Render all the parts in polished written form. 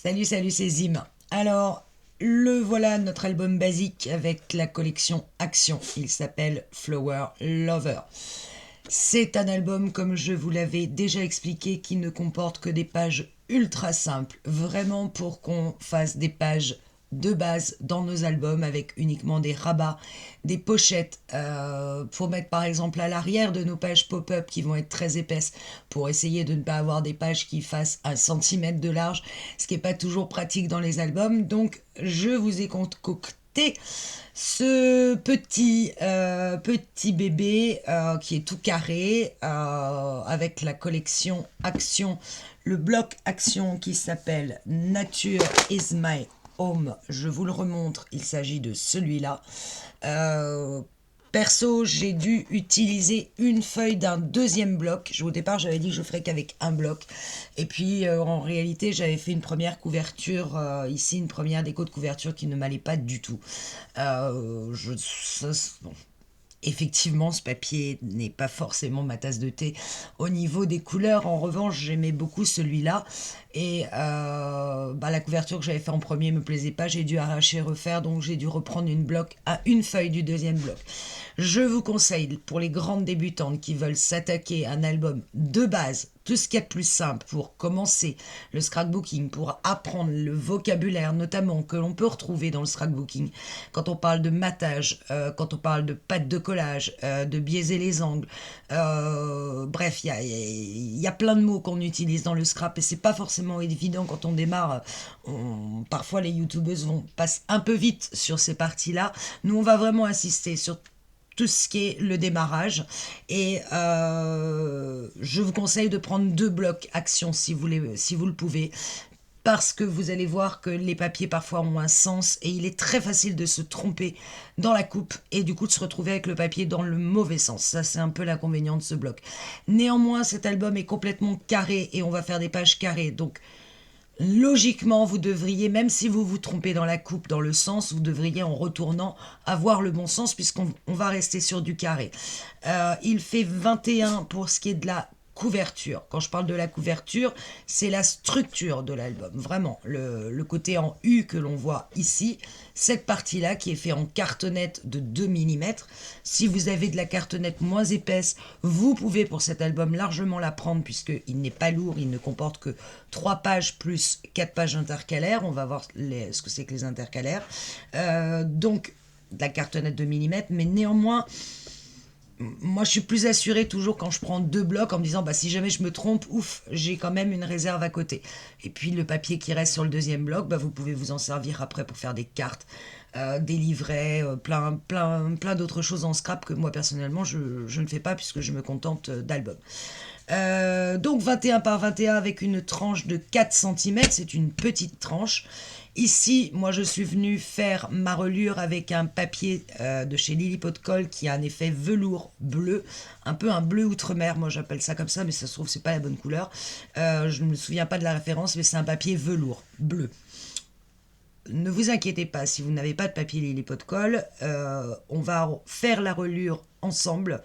Salut, salut, c'est Zim. Alors, le voilà notre album basique avec la collection Action. Il s'appelle Flower Lover. C'est un album, comme je vous l'avais déjà expliqué, qui ne comporte que des pages ultra simples, vraiment pour qu'on fasse des pages de base dans nos albums avec uniquement des rabats, des pochettes pour mettre par exemple à l'arrière de nos pages pop-up qui vont être très épaisses pour essayer de ne pas avoir des pages qui fassent 1 centimètre de large, ce qui n'est pas toujours pratique dans les albums. Donc je vous ai concocté ce petit bébé qui est tout carré avec la collection Action, le bloc Action qui s'appelle Nature is my home. Je vous le remontre, il s'agit de celui-là. Euh, Perso, j'ai dû utiliser une feuille d'un deuxième bloc. Au départ, j'avais dit que je ferais qu'avec un bloc. Et puis, en réalité, j'avais fait une première couverture, ici, une première déco de couverture qui ne m'allait pas du tout. Bon, effectivement, ce papier n'est pas forcément ma tasse de thé. Au niveau des couleurs, en revanche, j'aimais beaucoup celui-là. Et la couverture que j'avais fait en premier me plaisait pas. J'ai dû arracher, refaire. Donc j'ai dû reprendre une feuille du deuxième bloc. Je vous conseille, pour les grandes débutantes qui veulent s'attaquer à un album de base, tout ce qu'il y a de plus simple pour commencer le scrapbooking, pour apprendre le vocabulaire notamment que l'on peut retrouver dans le scrapbooking, quand on parle de matage, quand on parle de pâte de collage, de biaiser les angles, bref, il y a plein de mots qu'on utilise dans le scrap et c'est pas forcément évident quand on démarre. Parfois les youtubeuses passent un peu vite sur ces parties-là. Nous, on va vraiment insister sur tout ce qui est le démarrage. Et je vous conseille de prendre 2 blocs action si vous le pouvez. Parce que vous allez voir que les papiers parfois ont un sens et il est très facile de se tromper dans la coupe et du coup de se retrouver avec le papier dans le mauvais sens. Ça, c'est un peu l'inconvénient de ce bloc. Néanmoins, cet album est complètement carré et on va faire des pages carrées. Donc, logiquement, vous devriez, même si vous vous trompez dans la coupe, dans le sens, vous devriez en retournant avoir le bon sens puisqu'on va rester sur du carré. Il fait 21 pour ce qui est de la couverture. Quand je parle de la couverture, c'est la structure de l'album. Vraiment, le côté en U que l'on voit ici, cette partie-là qui est faite en cartonnette de 2 mm. Si vous avez de la cartonnette moins épaisse, vous pouvez pour cet album largement la prendre puisqu'il n'est pas lourd, il ne comporte que 3 pages plus 4 pages intercalaires. On va voir ce que c'est que les intercalaires. Donc, de la cartonnette de millimètres, mais néanmoins, moi je suis plus assurée toujours quand je prends 2 blocs en me disant si jamais je me trompe, ouf, j'ai quand même une réserve à côté. Et puis le papier qui reste sur le deuxième bloc, vous pouvez vous en servir après pour faire des cartes, des livrets, plein d'autres choses en scrap que moi personnellement je ne fais pas puisque je me contente d'albums. Donc 21 par 21 avec une tranche de 4 cm, c'est une petite tranche. Ici, moi je suis venue faire ma reliure avec un papier de chez Lilliput Coll qui a un effet velours bleu, un peu un bleu outre-mer, moi j'appelle ça comme ça, mais ça se trouve c'est pas la bonne couleur. Je ne me souviens pas de la référence, mais c'est un papier velours bleu. Ne vous inquiétez pas, si vous n'avez pas de papier Lilliput Coll, on va faire la reliure ensemble,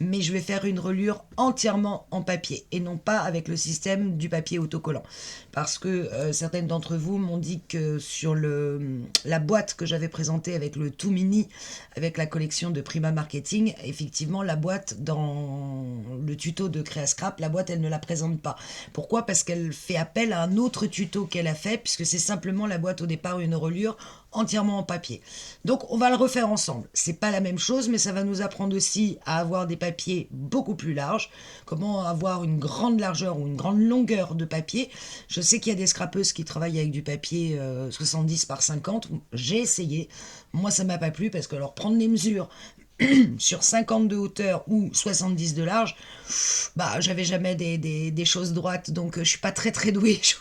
mais je vais faire une reliure entièrement en papier et non pas avec le système du papier autocollant. Parce que certaines d'entre vous m'ont dit que sur la boîte que j'avais présentée avec le tout mini, avec la collection de Prima Marketing, effectivement la boîte dans le tuto de Créascrap, la boîte elle ne la présente pas. Pourquoi? Parce qu'elle fait appel à un autre tuto qu'elle a fait, puisque c'est simplement la boîte au départ une reliure entièrement en papier. Donc on va le refaire ensemble. C'est pas la même chose, mais ça va nous apprendre aussi à avoir des papiers beaucoup plus larges, comment avoir une grande largeur ou une grande longueur de papier. Je sais qu'il y a des scrapeuses qui travaillent avec du papier 70 par 50. J'ai essayé. Moi, ça m'a pas plu parce que alors prendre les mesures sur 50 de hauteur ou 70 de large, j'avais jamais des choses droites, donc je suis pas très douée, je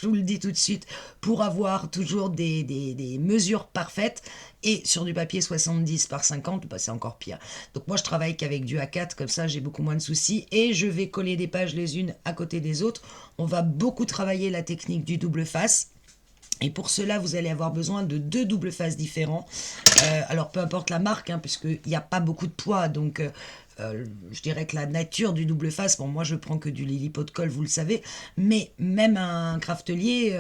vous le dis tout de suite, pour avoir toujours des mesures parfaites. Et sur du papier 70 par 50, c'est encore pire. Donc moi je travaille qu'avec du A4, comme ça j'ai beaucoup moins de soucis. Et je vais coller des pages les unes à côté des autres. On va beaucoup travailler la technique du double face. Et pour cela, vous allez avoir besoin de 2 doubles faces différents. Alors, peu importe la marque, puisqu'il n'y a pas beaucoup de poids. Donc, je dirais que la nature du double face, bon moi je prends que du Lily Pot de Colle, vous le savez, mais même un craftelier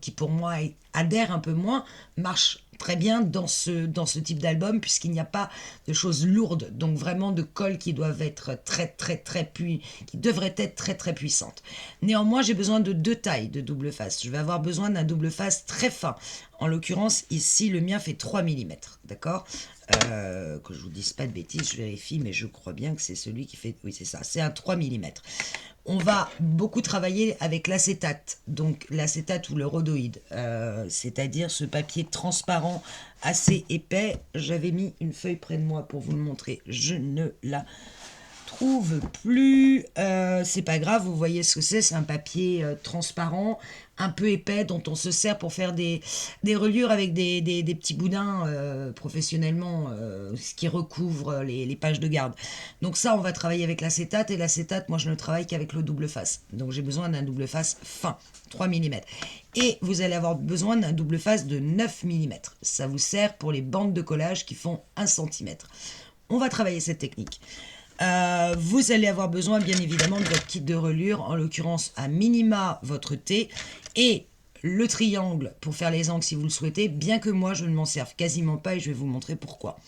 qui pour moi adhère un peu moins, marche très bien dans ce type d'album puisqu'il n'y a pas de choses lourdes, donc vraiment de colle qui doivent être qui devraient être très très puissantes. Néanmoins, j'ai besoin de 2 tailles de double face. Je vais avoir besoin d'un double face très fin. En l'occurrence, ici, le mien fait 3 mm, d'accord. Que je vous dise pas de bêtises, je vérifie, mais je crois bien que c'est celui qui fait... Oui, c'est ça, c'est un 3 mm. On va beaucoup travailler avec l'acétate, donc l'acétate ou le rhodoïde, c'est-à-dire ce papier transparent assez épais. J'avais mis une feuille près de moi pour vous le montrer, je ne la trouve plus, c'est pas grave, vous voyez ce que c'est un papier transparent, un peu épais, dont on se sert pour faire des reliures avec des petits boudins professionnellement, ce qui recouvre les pages de garde. Donc ça, on va travailler avec l'acétate, et l'acétate, moi je ne travaille qu'avec le double face. Donc j'ai besoin d'un double face fin, 3 mm. Et vous allez avoir besoin d'un double face de 9 mm. Ça vous sert pour les bandes de collage qui font 1 cm. On va travailler cette technique. Vous allez avoir besoin bien évidemment de votre kit de reliure, en l'occurrence à minima votre T et le triangle pour faire les angles si vous le souhaitez, bien que moi je ne m'en serve quasiment pas et je vais vous montrer pourquoi.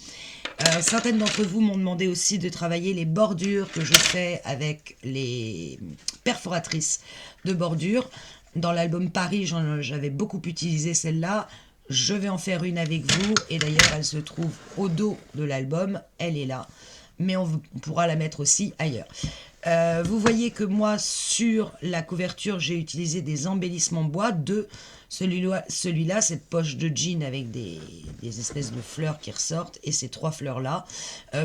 Certaines d'entre vous m'ont demandé aussi de travailler les bordures que je fais avec les perforatrices de bordure. Dans l'album Paris, j'avais beaucoup utilisé celle-là. Je vais en faire une avec vous et d'ailleurs elle se trouve au dos de l'album, elle est là. Mais on pourra la mettre aussi ailleurs. Vous voyez que moi, sur la couverture, j'ai utilisé des embellissements bois de celui-là, cette poche de jean avec des espèces de fleurs qui ressortent, et ces 3 fleurs-là.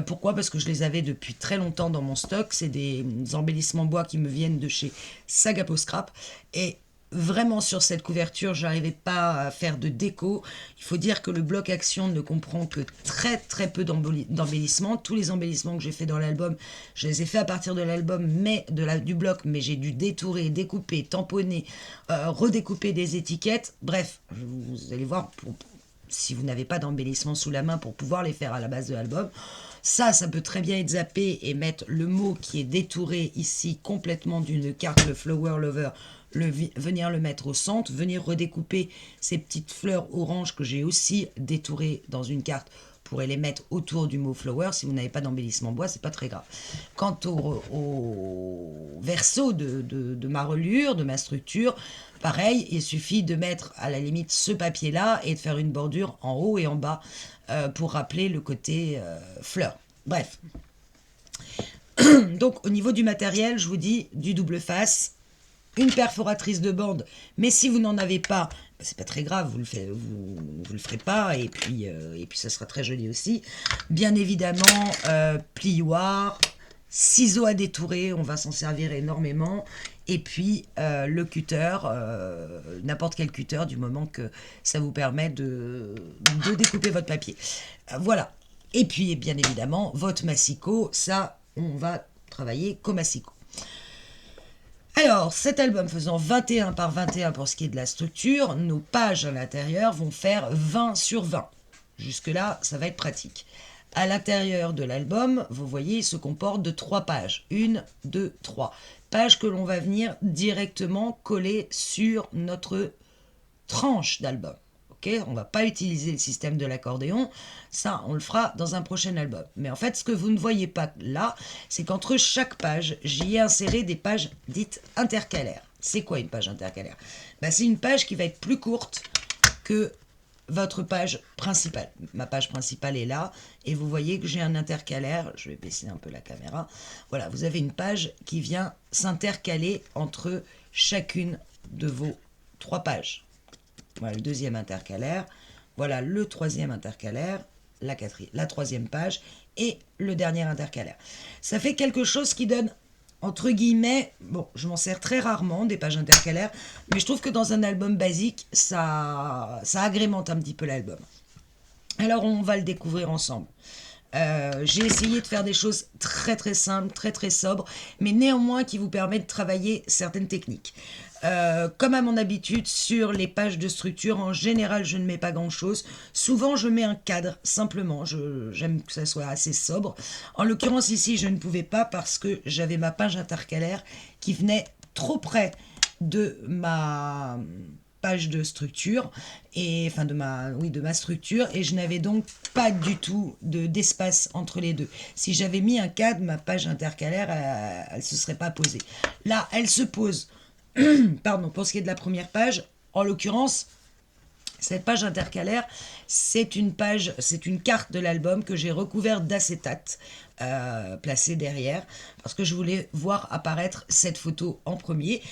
Pourquoi? Parce que je les avais depuis très longtemps dans mon stock. C'est des embellissements bois qui me viennent de chez Sagapo Scrap. Et vraiment sur cette couverture, j'arrivais pas à faire de déco. Il faut dire que le bloc action ne comprend que très très peu d'embellissements. Tous les embellissements que j'ai fait dans l'album, je les ai fait à partir de l'album, mais du bloc, mais j'ai dû détourer, découper, tamponner, redécouper des étiquettes. Bref, vous allez voir, si vous n'avez pas d'embellissement sous la main pour pouvoir les faire à la base de l'album, ça peut très bien être zappé et mettre le mot qui est détouré ici complètement d'une carte, le Flower Lover, venir le mettre au centre, venir redécouper ces petites fleurs oranges que j'ai aussi détourées dans une carte pour les mettre autour du mot flower. Si vous n'avez pas d'embellissement bois, c'est pas très grave. Quant au verso de ma reliure, de ma structure, pareil, il suffit de mettre à la limite ce papier là et de faire une bordure en haut et en bas pour rappeler le côté fleur. Bref. Donc au niveau du matériel, je vous dis du double face, une perforatrice de bande, mais si vous n'en avez pas, c'est pas très grave, vous le ferez pas, et puis ça sera très joli aussi. Bien évidemment, plioir, ciseaux à détourer, on va s'en servir énormément, et puis le cutter, n'importe quel cutter, du moment que ça vous permet de découper votre papier. Voilà. Et puis, bien évidemment, votre massicot, ça, on va travailler qu'au massicot. Alors, cet album faisant 21 par 21 pour ce qui est de la structure, nos pages à l'intérieur vont faire 20 sur 20. Jusque-là, ça va être pratique. À l'intérieur de l'album, vous voyez, il se comporte de 3 pages. 1, 2, 3. Pages que l'on va venir directement coller sur notre tranche d'album. On ne va pas utiliser le système de l'accordéon, ça on le fera dans un prochain album. Mais en fait, ce que vous ne voyez pas là, c'est qu'entre chaque page, j'y ai inséré des pages dites intercalaires. C'est quoi une page intercalaire? C'est une page qui va être plus courte que votre page principale. Ma page principale est là, et vous voyez que j'ai un intercalaire. Je vais baisser un peu la caméra. Voilà, vous avez une page qui vient s'intercaler entre chacune de vos 3 pages. Voilà le deuxième intercalaire, voilà le troisième intercalaire, la troisième page et le dernier intercalaire. Ça fait quelque chose qui donne, entre guillemets, bon, je m'en sers très rarement des pages intercalaires, mais je trouve que dans un album basique, ça agrémente un petit peu l'album. Alors on va le découvrir ensemble. J'ai essayé de faire des choses très très simples, très très sobres, mais néanmoins qui vous permettent de travailler certaines techniques. Comme à mon habitude, sur les pages de structure, en général, je ne mets pas grand-chose. Souvent, je mets un cadre, simplement. J'aime que ça soit assez sobre. En l'occurrence, ici, je ne pouvais pas parce que j'avais ma page intercalaire qui venait trop près de ma page de structure et enfin de ma structure, et je n'avais donc pas du tout d'espace entre les deux. Si j'avais mis un cadre, ma page intercalaire elle se serait pas posée. Là, elle se pose. Pardon, pour ce qui est de la première page, en l'occurrence, cette page intercalaire, c'est une carte de l'album que j'ai recouverte d'acétate, placée derrière, parce que je voulais voir apparaître cette photo en premier.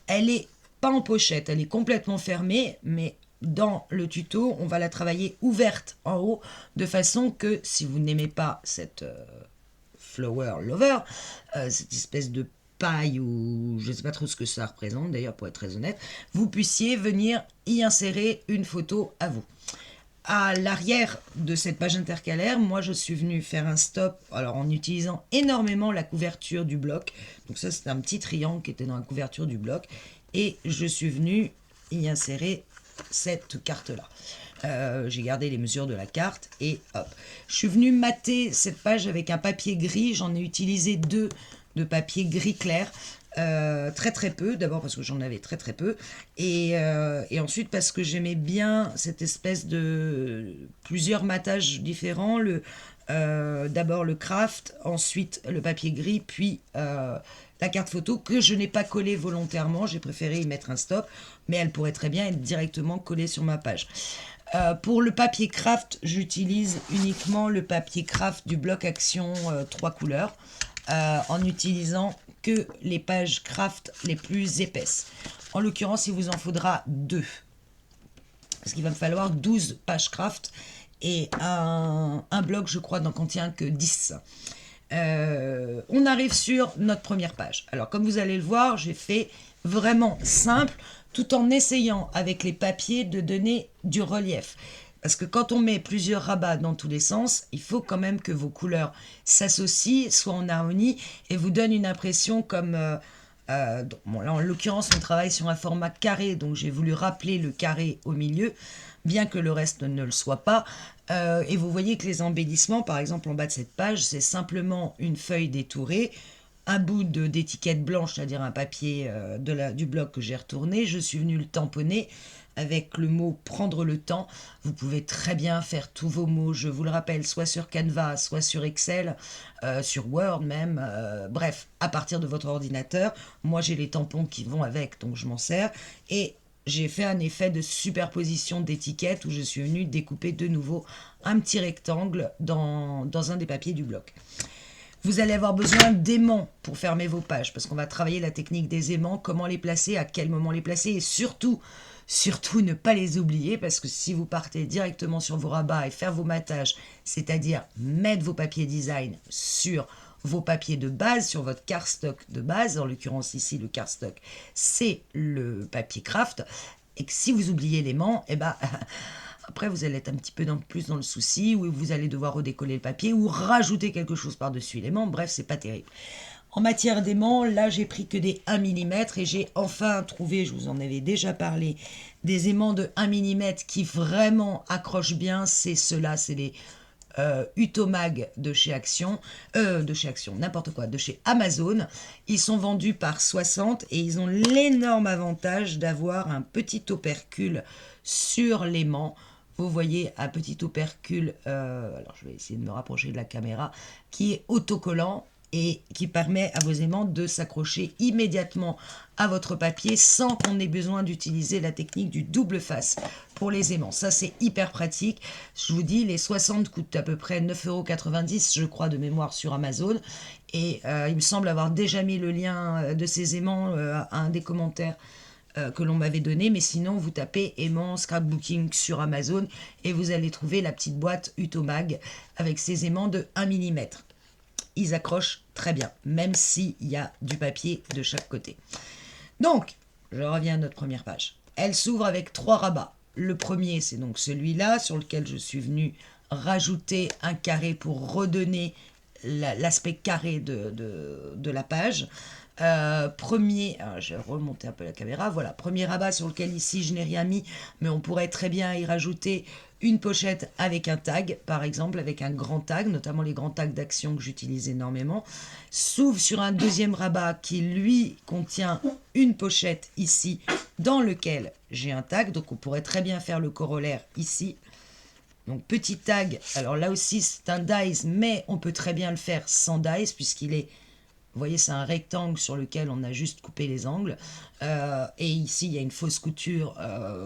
Elle est pas en pochette, elle est complètement fermée, mais dans le tuto, on va la travailler ouverte en haut, de façon que si vous n'aimez pas cette flower lover, cette espèce de paille ou je ne sais pas trop ce que ça représente d'ailleurs pour être très honnête, vous puissiez venir y insérer une photo à vous. À l'arrière de cette page intercalaire, moi je suis venue faire un stop, alors en utilisant énormément la couverture du bloc. Donc ça c'est un petit triangle qui était dans la couverture du bloc, et je suis venue y insérer cette carte-là. J'ai gardé les mesures de la carte et hop. Je suis venue mater cette page avec un papier gris, j'en ai utilisé 2 de papier gris clair. Très très peu, d'abord parce que j'en avais très très peu, et ensuite parce que j'aimais bien cette espèce de plusieurs matages différents, d'abord le craft, ensuite le papier gris, puis la carte photo que je n'ai pas collée volontairement, j'ai préféré y mettre un stop, mais elle pourrait très bien être directement collée sur ma page. Pour le papier craft, j'utilise uniquement le papier craft du bloc action 3 couleurs, en utilisant que les pages craft les plus épaisses. En l'occurrence, il vous en faudra 2. Parce qu'il va me falloir 12 pages craft et un bloc, je crois, n'en contient que 10. On arrive sur notre première page. Alors, comme vous allez le voir, j'ai fait vraiment simple, tout en essayant avec les papiers de donner du relief. Parce que quand on met plusieurs rabats dans tous les sens, il faut quand même que vos couleurs s'associent, soient en harmonie, et vous donnent une impression comme... bon, là, en l'occurrence, on travaille sur un format carré, donc j'ai voulu rappeler le carré au milieu, bien que le reste ne le soit pas. Et vous voyez que les embellissements, par exemple en bas de cette page, c'est simplement une feuille détourée, un bout d'étiquette blanche, c'est-à-dire un papier du bloc que j'ai retourné. Je suis venue le tamponner avec le mot prendre le temps. Vous pouvez très bien faire tous vos mots, je vous le rappelle, soit sur Canva, soit sur Excel, sur Word même, bref, à partir de votre ordinateur. Moi j'ai les tampons qui vont avec, donc je m'en sers, et j'ai fait un effet de superposition d'étiquettes où je suis venue découper de nouveau un petit rectangle dans un des papiers du bloc. Vous allez avoir besoin d'aimants pour fermer vos pages, parce qu'on va travailler la technique des aimants, comment les placer, à quel moment les placer, et surtout ne pas les oublier, parce que si vous partez directement sur vos rabats et faire vos matages, c'est-à-dire mettre vos papiers design sur vos papiers de base, sur votre cardstock de base, en l'occurrence ici le cardstock c'est le papier craft, et que si vous oubliez l'aimant, et ben après vous allez être un petit peu plus dans le souci, où vous allez devoir redécoller le papier ou rajouter quelque chose par-dessus l'aimant, bref c'est pas terrible. En matière d'aimants, là j'ai pris que des 1 mm et j'ai enfin trouvé, je vous en avais déjà parlé, des aimants de 1 mm qui vraiment accrochent bien. C'est ceux-là, c'est les Utomag de chez Action, n'importe quoi, de chez Amazon. Ils sont vendus par 60 et ils ont l'énorme avantage d'avoir un petit opercule sur l'aimant. Vous voyez un petit opercule, alors je vais essayer de me rapprocher de la caméra, qui est autocollant et qui permet à vos aimants de s'accrocher immédiatement à votre papier sans qu'on ait besoin d'utiliser la technique du double face pour les aimants. Ça, c'est hyper pratique. Je vous dis, les 60 coûtent à peu près 9,90 €, je crois, de mémoire sur Amazon. Et il me semble avoir déjà mis le lien de ces aimants à un des commentaires que l'on m'avait donné, mais sinon vous tapez aimant scrapbooking sur Amazon et vous allez trouver la petite boîte Utomag avec ces aimants de 1 mm. Ils accrochent très bien, même s'il y a du papier de chaque côté. Donc, je reviens à notre première page. Elle s'ouvre avec 3 rabats. Le premier, c'est donc celui-là, sur lequel je suis venue rajouter un carré pour redonner l'aspect carré de la page. Je vais remonter un peu la caméra, voilà, premier rabat sur lequel ici je n'ai rien mis, mais on pourrait très bien y rajouter une pochette avec un tag, par exemple, avec un grand tag, notamment les grands tags d'action que j'utilise énormément. S'ouvre sur un deuxième rabat qui, lui, contient une pochette ici, dans lequel j'ai un tag, donc on pourrait très bien faire le corollaire ici. Donc petit tag, alors là aussi c'est un dies, mais on peut très bien le faire sans dies, puisqu'il est, vous voyez, c'est un rectangle sur lequel on a juste coupé les angles. Et ici, il y a une fausse couture,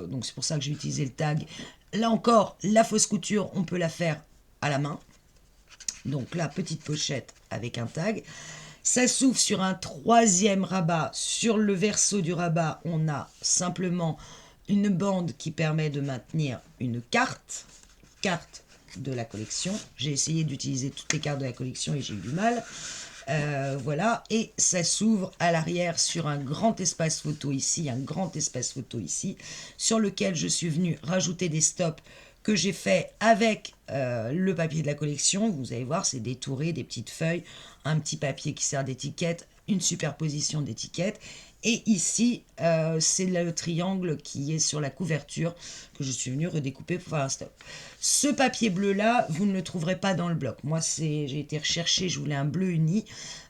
donc c'est pour ça que j'ai utilisé le tag. Là encore, la fausse couture, on peut la faire à la main. Donc là, petite pochette avec un tag. Ça s'ouvre sur un troisième rabat. Sur le verso du rabat, on a simplement une bande qui permet de maintenir une carte de la collection. J'ai essayé d'utiliser toutes les cartes de la collection et j'ai eu du mal. Voilà, et ça s'ouvre à l'arrière sur un grand espace photo ici, sur lequel je suis venu rajouter des stops que j'ai fait avec le papier de la collection. Vous allez voir, c'est détouré, des petites feuilles, un petit papier qui sert d'étiquette, une superposition d'étiquettes. Et ici, c'est le triangle qui est sur la couverture que je suis venu redécouper pour faire un stop. Ce papier bleu-là, vous ne le trouverez pas dans le bloc. Moi, j'ai été rechercher, je voulais un bleu uni.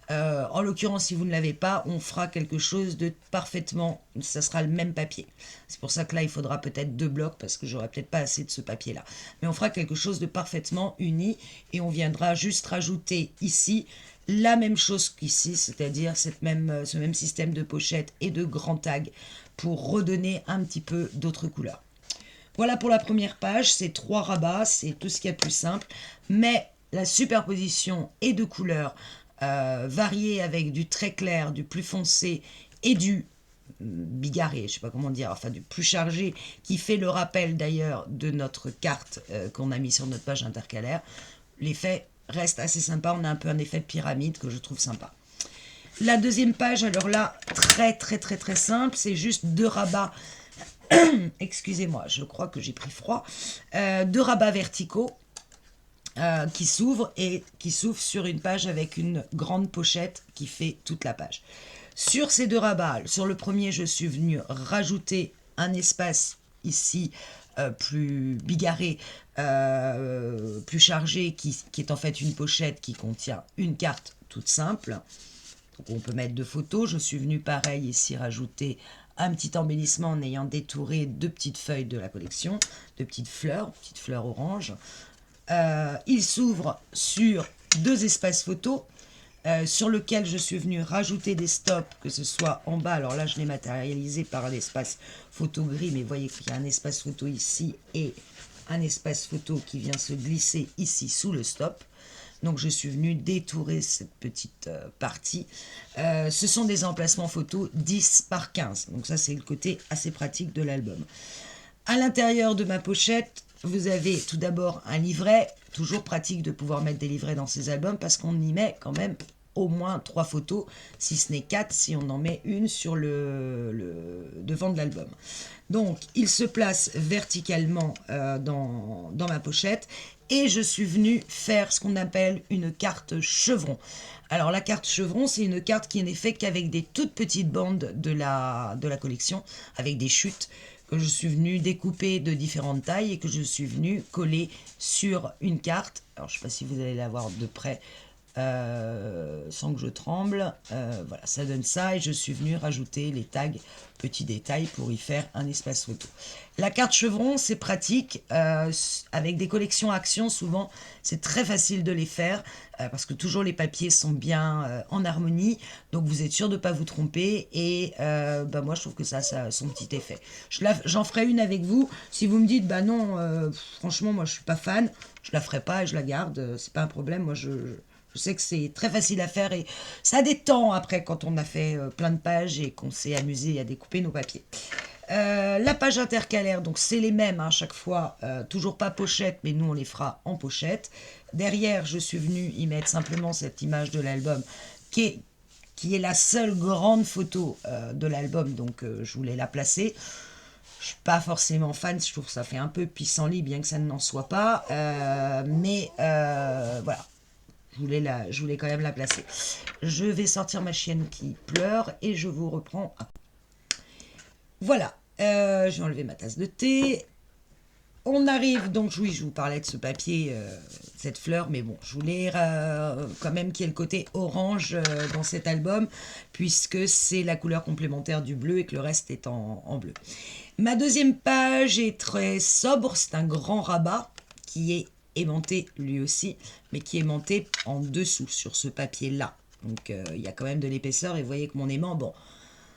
En l'occurrence, si vous ne l'avez pas, on fera quelque chose de parfaitement... Ça sera le même papier. C'est pour ça que là, il faudra peut-être 2 blocs parce que j'aurai peut-être pas assez de ce papier-là. Mais on fera quelque chose de parfaitement uni et on viendra juste rajouter ici la même chose qu'ici, c'est-à-dire ce même système de pochette et de grands tags pour redonner un petit peu d'autres couleurs. Voilà pour la première page, c'est 3 rabats, c'est tout ce qu'il y a de plus simple, mais la superposition et de couleurs variées avec du très clair, du plus foncé et du bigarré, je ne sais pas comment dire, enfin du plus chargé, qui fait le rappel d'ailleurs de notre carte qu'on a mis sur notre page intercalaire. L'effet reste assez sympa, on a un peu un effet de pyramide que je trouve sympa. La deuxième page, alors là, très simple, c'est juste 2 rabats, excusez-moi, je crois que j'ai pris froid, 2 rabats verticaux qui s'ouvrent sur une page avec une grande pochette qui fait toute la page. Sur ces 2 rabats, sur le premier, je suis venue rajouter un espace ici plus bigarré, plus chargé, qui est en fait une pochette qui contient une carte toute simple. Donc on peut mettre 2 photos. Je suis venue pareil ici rajouter un petit embellissement en ayant détouré 2 petites feuilles de la collection, 2 petites fleurs orange. Il s'ouvre sur 2 espaces photos. Sur lequel je suis venue rajouter des stops, que ce soit en bas, alors là je l'ai matérialisé par l'espace photo gris, mais vous voyez qu'il y a un espace photo ici et un espace photo qui vient se glisser ici sous le stop. Donc je suis venue détourer cette petite partie. Ce sont des emplacements photos 10 par 15, donc ça c'est le côté assez pratique de l'album. À l'intérieur de ma pochette, vous avez tout d'abord un livret, toujours pratique de pouvoir mettre des livrets dans ces albums parce qu'on y met quand même au moins 3 photos, si ce n'est 4 si on en met une sur le devant de l'album. Donc il se place verticalement dans ma pochette et je suis venue faire ce qu'on appelle une carte chevron. Alors la carte chevron, c'est une carte qui n'est faite qu'avec des toutes petites bandes de la collection, avec des chutes que je suis venue découper de différentes tailles et que je suis venue coller sur une carte. Alors je ne sais pas si vous allez la voir de près sans que je tremble. Voilà, ça donne ça et je suis venue rajouter les tags petits détails pour y faire un espace photo. La carte chevron, c'est pratique. Avec des collections actions, souvent, c'est très facile de les faire parce que toujours les papiers sont bien en harmonie. Donc, vous êtes sûr de ne pas vous tromper. Et moi, je trouve que ça a son petit effet. J'en ferai une avec vous. Si vous me dites, bah non, franchement, moi, je ne suis pas fan, je la ferai pas et je la garde. C'est pas un problème. Moi, je sais que c'est très facile à faire et ça détend après quand on a fait plein de pages et qu'on s'est amusé à découper nos papiers. La page intercalaire, donc c'est les mêmes à chaque fois, toujours pas pochette, mais nous on les fera en pochette. Derrière, je suis venue y mettre simplement cette image de l'album qui est la seule grande photo de l'album, donc je voulais la placer. Je suis pas forcément fan, je trouve que ça fait un peu pissenlit, bien que ça n'en soit pas. Mais voilà, je voulais quand même la placer. Je vais sortir ma chienne qui pleure et je vous reprends. Voilà, je vais enlever ma tasse de thé. On arrive donc, oui, je vous parlais de ce papier, cette fleur, mais bon, je voulais quand même qu'il y ait le côté orange dans cet album, puisque c'est la couleur complémentaire du bleu et que le reste est en bleu. Ma deuxième page est très sobre, c'est un grand rabat qui est aimanté lui aussi, mais qui est aimanté en dessous sur ce papier-là. Donc il y a quand même de l'épaisseur et vous voyez que mon aimant, bon,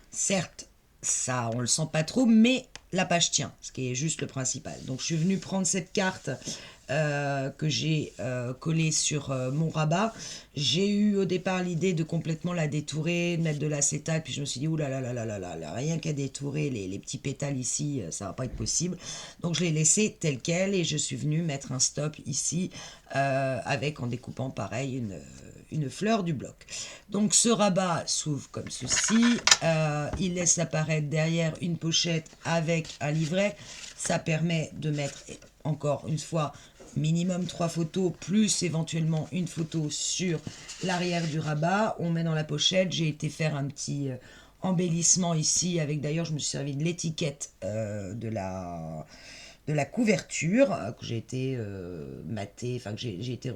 certes, ça on le sent pas trop, mais la page tient, ce qui est juste le principal. Donc je suis venue prendre cette carte que j'ai collée sur mon rabat. J'ai eu au départ l'idée de complètement la détourer, de mettre de l'acétate, puis je me suis dit, oulala, là, là, là, là, là, rien qu'à détourer les petits pétales ici, ça va pas être possible. Donc je l'ai laissé tel quel et je suis venue mettre un stop ici avec, en découpant pareil, une fleur du bloc. Donc ce rabat s'ouvre comme ceci, il laisse apparaître derrière une pochette avec un livret. Ça permet de mettre encore une fois minimum 3 photos plus éventuellement une photo sur l'arrière du rabat. On met dans la pochette. J'ai été faire un petit embellissement ici avec, d'ailleurs je me suis servi de l'étiquette de la couverture que j'ai été maté, enfin que j'ai été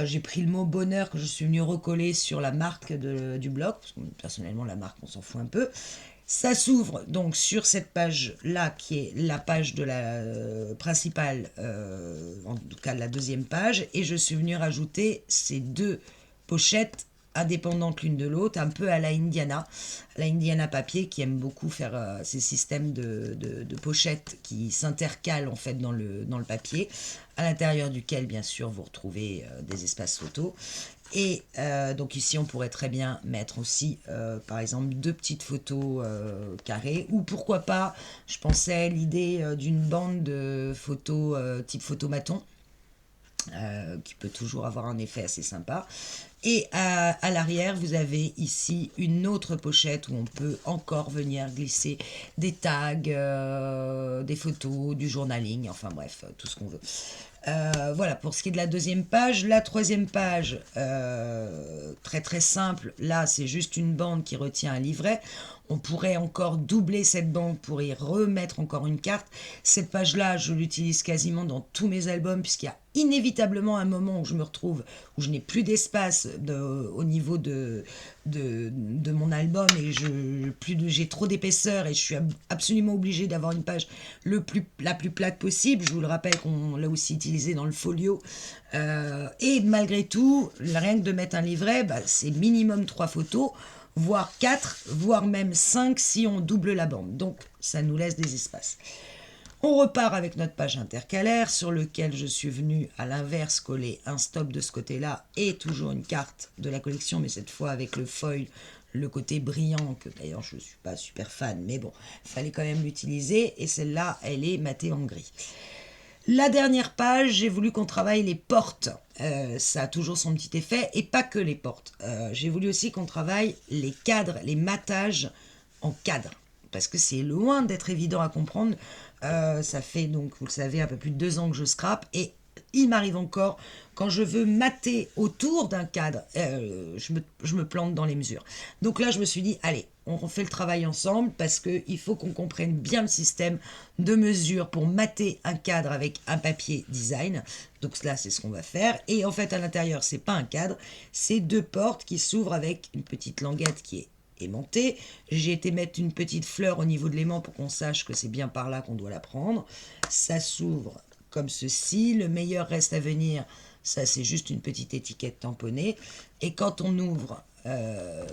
j'ai pris le mot bonheur que je suis venue recoller sur la marque du blog, parce que personnellement la marque on s'en fout un peu. Ça s'ouvre donc sur cette page-là, qui est la page de la principale, en tout cas la deuxième page, et je suis venue rajouter ces deux pochettes indépendantes l'une de l'autre, un peu à la Indiana papier, qui aime beaucoup faire ces systèmes de pochettes qui s'intercalent en fait dans le papier, à l'intérieur duquel bien sûr vous retrouvez des espaces photos. Et donc ici on pourrait très bien mettre aussi par exemple 2 petites photos carrées, ou pourquoi pas, je pensais l'idée d'une bande de photos type photomaton qui peut toujours avoir un effet assez sympa. Et à l'arrière, vous avez ici une autre pochette où on peut encore venir glisser des tags, des photos, du journaling, enfin bref, tout ce qu'on veut. Voilà pour ce qui est de la deuxième page. La troisième page, très très simple, là c'est juste une bande qui retient un livret. On pourrait encore doubler cette bande pour y remettre encore une carte. Cette page-là, je l'utilise quasiment dans tous mes albums, puisqu'il y a inévitablement un moment où je me retrouve, où je n'ai plus d'espace au niveau de mon album et j'ai trop d'épaisseur et je suis absolument obligée d'avoir une page la plus plate possible. Je vous le rappelle qu'on l'a aussi utilisé dans le folio. Et malgré tout, rien que de mettre un livret, c'est minimum 3 photos, voire 4, voire même 5 si on double la bande. Donc ça nous laisse des espaces. On repart avec notre page intercalaire sur lequel je suis venue à l'inverse coller un stop de ce côté-là et toujours une carte de la collection, mais cette fois avec le foil, le côté brillant, que d'ailleurs je ne suis pas super fan, mais bon, il fallait quand même l'utiliser, et celle-là, elle est matée en gris. La dernière page, j'ai voulu qu'on travaille les portes. Ça a toujours son petit effet, et pas que les portes. J'ai voulu aussi qu'on travaille les cadres, les matages en cadre, parce que c'est loin d'être évident à comprendre. Ça fait donc, vous le savez, un peu plus de 2 ans que je scrape, et il m'arrive encore, quand je veux mater autour d'un cadre, je me plante dans les mesures. Donc là, je me suis dit, allez, on fait le travail ensemble, parce qu'il faut qu'on comprenne bien le système de mesure pour mater un cadre avec un papier design. Donc là, c'est ce qu'on va faire. Et en fait, à l'intérieur, c'est pas un cadre, c'est 2 portes qui s'ouvrent avec une petite languette qui est aimantée. J'ai été mettre une petite fleur au niveau de l'aimant pour qu'on sache que c'est bien par là qu'on doit la prendre. Ça s'ouvre comme ceci. Le meilleur reste à venir. Ça, c'est juste une petite étiquette tamponnée. Et quand on ouvre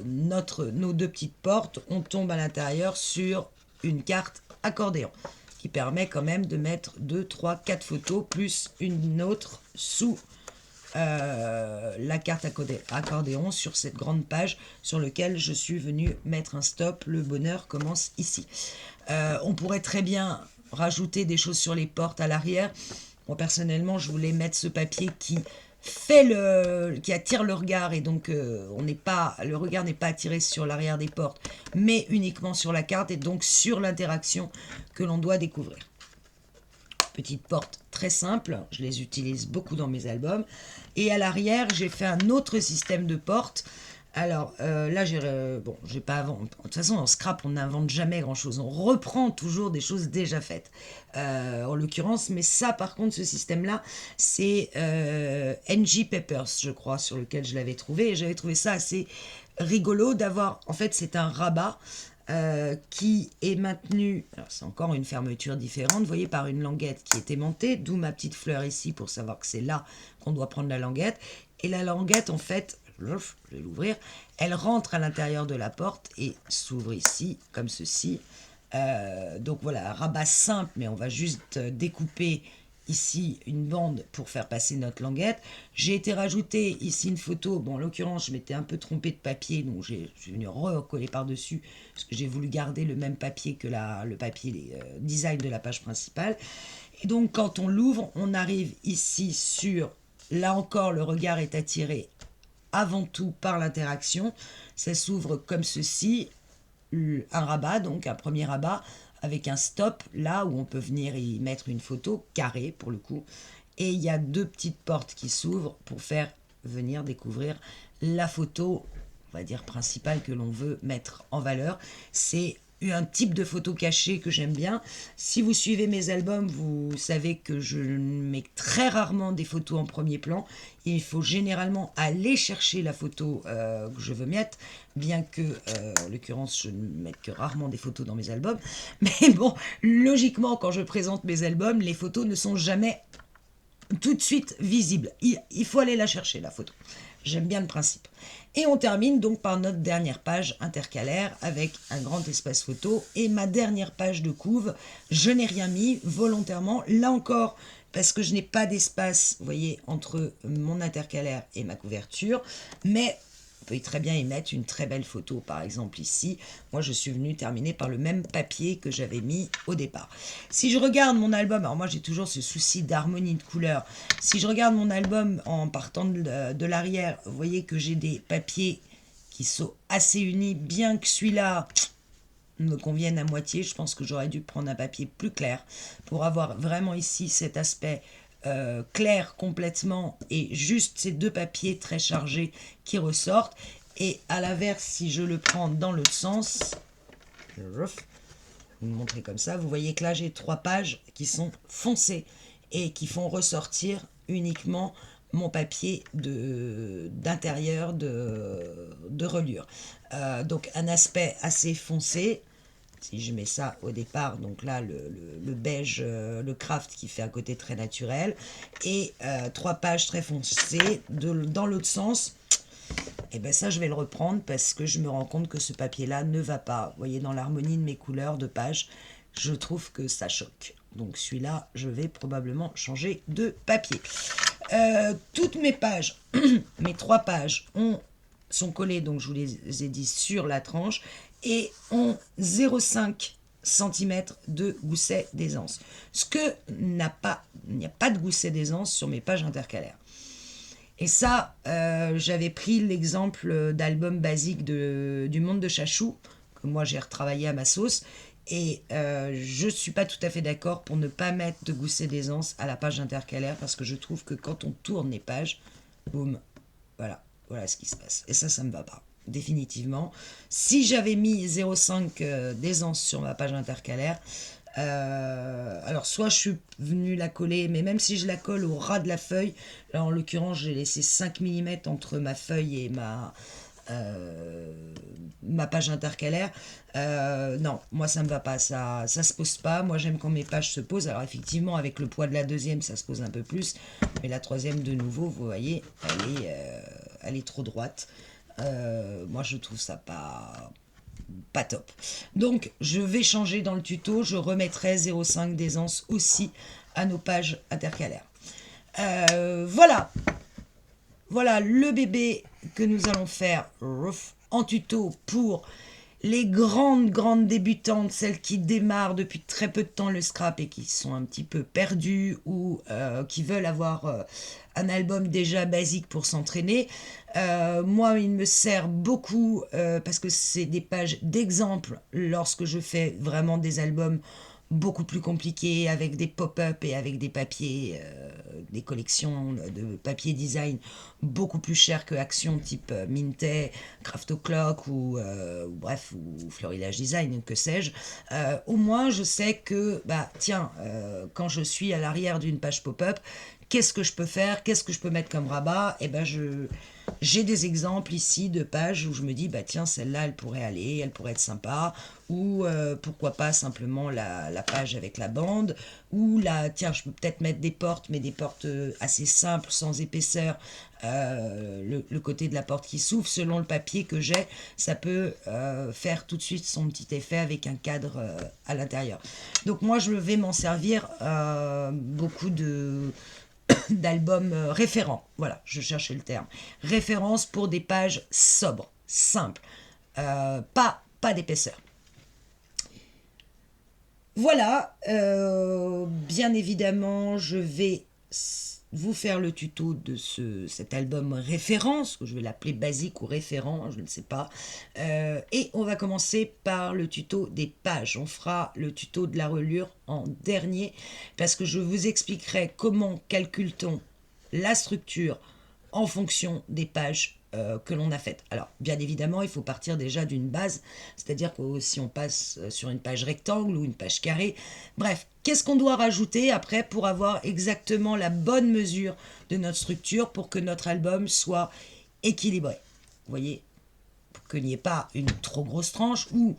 nos 2 petites portes, on tombe à l'intérieur sur une carte accordéon qui permet quand même de mettre 2, 3, 4 photos plus une autre sous la carte accordéon sur cette grande page sur laquelle je suis venue mettre un stop. Le bonheur commence ici. On pourrait très bien rajouter des choses sur les portes à l'arrière. Moi personnellement, je voulais mettre ce papier qui qui attire le regard, et donc le regard n'est pas attiré sur l'arrière des portes, mais uniquement sur la carte et donc sur l'interaction que l'on doit découvrir. Petites portes très simples, je les utilise beaucoup dans mes albums. Et à l'arrière, j'ai fait un autre système de portes. Alors là, j'ai pas avant. De toute façon, en scrap, on n'invente jamais grand-chose. On reprend toujours des choses déjà faites, en l'occurrence. Mais ça, par contre, ce système-là, c'est NG Papers, je crois, sur lequel je l'avais trouvé. Et j'avais trouvé ça assez rigolo d'avoir... En fait, c'est un rabat qui est maintenu, alors c'est encore une fermeture différente, vous voyez, par une languette qui est aimantée, d'où ma petite fleur ici pour savoir que c'est là qu'on doit prendre la languette. Et la languette, en fait, je vais l'ouvrir, elle rentre à l'intérieur de la porte et s'ouvre ici, comme ceci. Donc voilà, un rabat simple, mais on va juste découper ici une bande pour faire passer notre languette. J'ai été rajouter ici une photo. Bon, en l'occurrence, je m'étais un peu trompée de papier, donc je suis venu recoller par-dessus, parce que j'ai voulu garder le même papier que le papier design de la page principale. Et donc, quand on l'ouvre, on arrive ici sur... Là encore, le regard est attiré avant tout par l'interaction. Ça s'ouvre comme ceci. Un rabat, donc un premier rabat, avec un stop, là où on peut venir y mettre une photo, carrée pour le coup. Et il y a deux petites portes qui s'ouvrent pour faire venir découvrir la photo, on va dire principale, que l'on veut mettre en valeur. C'est un type de photo cachée que j'aime bien. Si vous suivez mes albums, vous savez que je mets très rarement des photos en premier plan. Il faut généralement aller chercher la photo que je veux mettre, bien que, en l'occurrence, je ne mette que rarement des photos dans mes albums. Mais bon, logiquement, quand je présente mes albums, les photos ne sont jamais tout de suite visibles. Il faut aller la chercher, la photo. J'aime bien le principe. Et on termine donc par notre dernière page intercalaire avec un grand espace photo. Et ma dernière page de couve, je n'ai rien mis volontairement. Là encore, parce que je n'ai pas d'espace, vous voyez, entre mon intercalaire et ma couverture. Mais on peut très bien y mettre une très belle photo, par exemple ici. Moi, je suis venue terminer par le même papier que j'avais mis au départ. Si je regarde mon album, alors moi j'ai toujours ce souci d'harmonie de couleurs. Si je regarde mon album en partant de l'arrière, vous voyez que j'ai des papiers qui sont assez unis, bien que celui-là me convienne à moitié. Je pense que j'aurais dû prendre un papier plus clair pour avoir vraiment ici cet aspect clair complètement et juste ces deux papiers très chargés qui ressortent. Et à l'inverse, si je le prends dans l'autre sens, je vais vous montrer comme ça, vous voyez que là j'ai 3 pages qui sont foncées et qui font ressortir uniquement mon papier d'intérieur de reliure. Donc un aspect assez foncé. Si je mets ça au départ, donc là le beige, le craft qui fait un côté très naturel, et 3 pages très foncées dans l'autre sens, et bien ça je vais le reprendre parce que je me rends compte que ce papier là ne va pas. Vous voyez, dans l'harmonie de mes couleurs de pages, je trouve que ça choque. Donc celui-là, je vais probablement changer de papier. Toutes mes pages, mes 3 pages sont collées, donc je vous les ai dit, sur la tranche, et ont 0,5 cm de gousset d'aisance. Il n'y a pas de gousset d'aisance sur mes pages intercalaires. Et ça, j'avais pris l'exemple d'album basique du Monde de Chachou, que moi j'ai retravaillé à ma sauce, et je ne suis pas tout à fait d'accord pour ne pas mettre de gousset d'aisance à la page intercalaire, parce que je trouve que quand on tourne les pages, boum, voilà ce qui se passe. Et ça me va pas, définitivement. Si j'avais mis 0,5 d'aisance sur ma page intercalaire, alors soit je suis venue la coller, mais même si je la colle au ras de la feuille, là en l'occurrence j'ai laissé 5 mm entre ma feuille et ma page intercalaire, non, moi ça me va pas, ça se pose pas. Moi j'aime quand mes pages se posent. Alors effectivement avec le poids de la deuxième ça se pose un peu plus, mais la troisième de nouveau, vous voyez, elle est trop droite. Moi je trouve ça pas top. Donc je vais changer dans le tuto, je remettrai 0,5 d'aisance aussi à nos pages intercalaires. Voilà le bébé que nous allons faire en tuto pour Les grandes débutantes, celles qui démarrent depuis très peu de temps le scrap et qui sont un petit peu perdues ou qui veulent avoir un album déjà basique pour s'entraîner, moi il me sert beaucoup parce que c'est des pages d'exemple lorsque je fais vraiment des albums beaucoup plus compliqués avec des pop-up et avec des papiers, des collections de papier design beaucoup plus chers que Action type Mintet, Craft O'Clock ou bref, ou Florilège Design, que sais-je. Au moins je sais que, bah tiens, quand je suis à l'arrière d'une page pop-up, qu'est-ce que je peux faire, qu'est-ce que je peux mettre comme rabat, et ben j'ai des exemples ici de pages où je me dis bah tiens, celle-là elle pourrait aller, elle pourrait être sympa, ou pourquoi pas simplement la page avec la bande, ou là tiens, je peux peut-être mettre des portes, mais des portes assez simples, sans épaisseur, le côté de la porte qui s'ouvre selon le papier que j'ai, ça peut faire tout de suite son petit effet avec un cadre à l'intérieur. Donc moi je vais m'en servir beaucoup d'albums référents. Voilà, je cherchais le terme. Référence pour des pages sobres, simples, pas d'épaisseur. Voilà, bien évidemment, je vais vous faire le tuto de cet album référence, que je vais l'appeler basique ou référent, je ne sais pas. Et on va commencer par le tuto des pages. On fera le tuto de la reliure en dernier, parce que je vous expliquerai comment calcule-t-on la structure en fonction des pages que l'on a faites. Alors, bien évidemment, il faut partir déjà d'une base, c'est-à-dire que si on passe sur une page rectangle ou une page carrée, bref, qu'est-ce qu'on doit rajouter après pour avoir exactement la bonne mesure de notre structure pour que notre album soit équilibré. Vous voyez, pour qu'il n'y ait pas une trop grosse tranche ou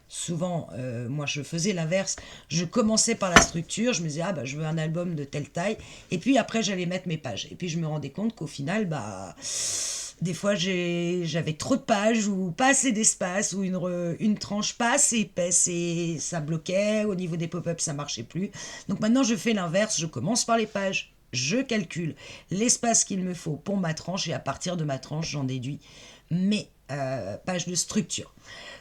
souvent, moi je faisais l'inverse, je commençais par la structure, je me disais, ah bah je veux un album de telle taille, et puis après j'allais mettre mes pages. Et puis je me rendais compte qu'au final, bah, des fois j'avais trop de pages, ou pas assez d'espace, ou une tranche pas assez épaisse, et ça bloquait, au niveau des pop-ups ça marchait plus. Donc maintenant je fais l'inverse, je commence par les pages, je calcule l'espace qu'il me faut pour ma tranche, et à partir de ma tranche j'en déduis mes pages de structure.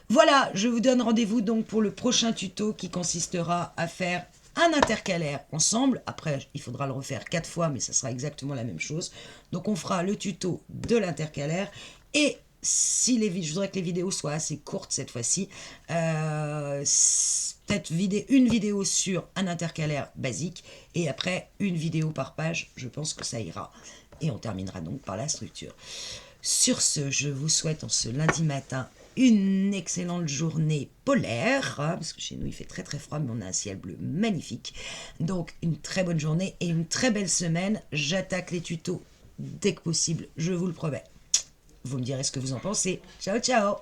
Voilà, je vous donne rendez-vous donc pour le prochain tuto qui consistera à faire un intercalaire ensemble. Après, il faudra le refaire 4 fois, mais ça sera exactement la même chose. Donc on fera le tuto de l'intercalaire, et si je voudrais que les vidéos soient assez courtes cette fois-ci, peut-être une vidéo sur un intercalaire basique, et après une vidéo par page, je pense que ça ira. Et on terminera donc par la structure. Sur ce, je vous souhaite en ce lundi matin une excellente journée polaire, hein, parce que chez nous il fait très très froid, mais on a un ciel bleu magnifique. Donc une très bonne journée et une très belle semaine. J'attaque les tutos dès que possible, je vous le promets. Vous me direz ce que vous en pensez. Ciao ciao.